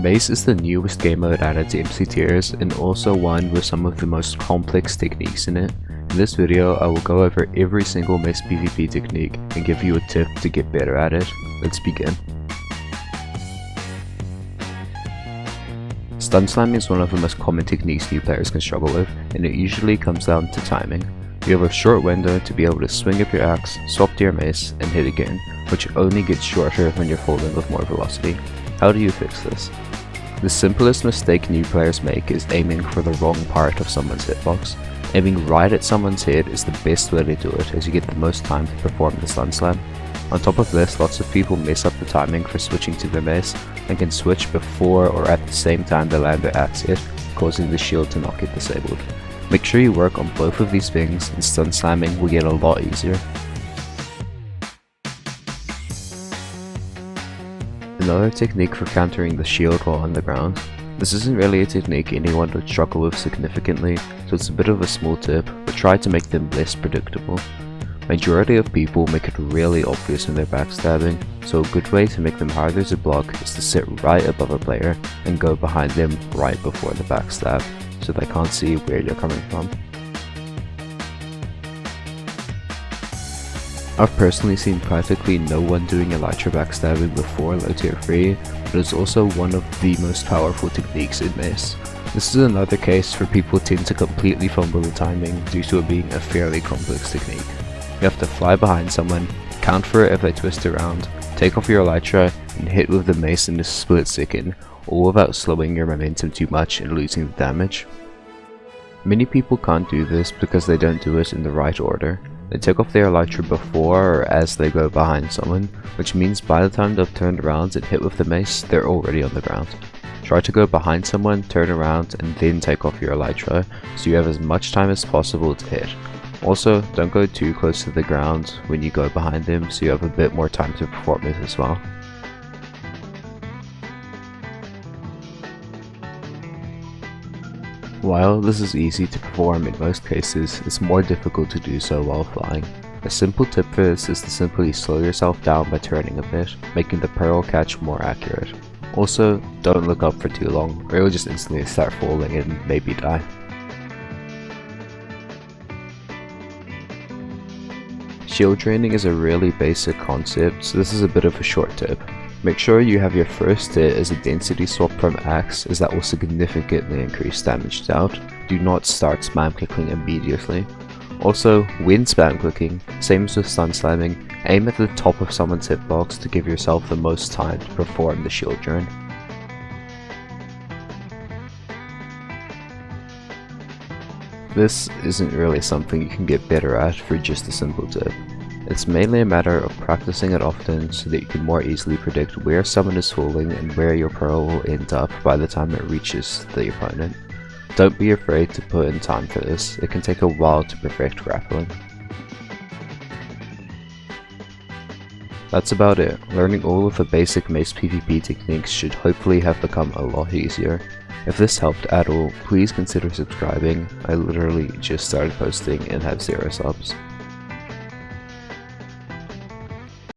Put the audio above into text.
Mace is the newest game mode added to MC tiers and also one with some of the most complex techniques in it. In this video I will go over every single Mace PvP technique and give you a tip to get better at it. Let's begin. Stun slamming is one of the most common techniques new players can struggle with, and it usually comes down to timing. You have a short window to be able to swing up your axe, swap to your mace, and hit again, which only gets shorter when you're falling with more velocity. How do you fix this? The simplest mistake new players make is aiming for the wrong part of someone's hitbox. Aiming right at someone's head is the best way to do it, as you get the most time to perform the stun slam. On top of this, lots of people mess up the timing for switching to their mace, and can switch before or at the same time they land their axe hit, causing the shield to not get disabled. Make sure you work on both of these things and stun slamming will get a lot easier. Another technique for countering the shield while on the ground. This isn't really a technique anyone would struggle with significantly, so it's a bit of a small tip, but try to make them less predictable. Majority of people make it really obvious when they're backstabbing, so a good way to make them harder to block is to sit right above a player and go behind them right before the backstab, so they can't see where you're coming from. I've personally seen practically no one doing elytra backstabbing before low tier 3, but it's also one of the most powerful techniques in Mace. This is another case where people tend to completely fumble the timing due to it being a fairly complex technique. You have to fly behind someone, count for it if they twist around, take off your elytra, and hit with the mace in a split second, all without slowing your momentum too much and losing the damage. Many people can't do this because they don't do it in the right order. They take off their elytra before or as they go behind someone, which means by the time they've turned around and hit with the mace, they're already on the ground. Try to go behind someone, turn around, and then take off your elytra, so you have as much time as possible to hit. Also, don't go too close to the ground when you go behind them, so you have a bit more time to perform it as well. While this is easy to perform in most cases, it's more difficult to do so while flying. A simple tip for this is to simply slow yourself down by turning a bit, making the pearl catch more accurate. Also, don't look up for too long, or you'll just instantly start falling and maybe die. Shield draining is a really basic concept, so this is a bit of a short tip. Make sure you have your first hit as a density swap from axe, as that will significantly increase damage dealt. Do not start spam clicking immediately. Also, when spam clicking, same as with stun slamming, aim at the top of someone's hitbox to give yourself the most time to perform the shield drain. This isn't really something you can get better at for just a simple tip. It's mainly a matter of practicing it often so that you can more easily predict where someone is falling and where your pearl will end up by the time it reaches the opponent. Don't be afraid to put in time for this, it can take a while to perfect grappling. That's about it. Learning all of the basic Mace PvP techniques should hopefully have become a lot easier. If this helped at all, please consider subscribing. I literally just started posting and have 0 subs.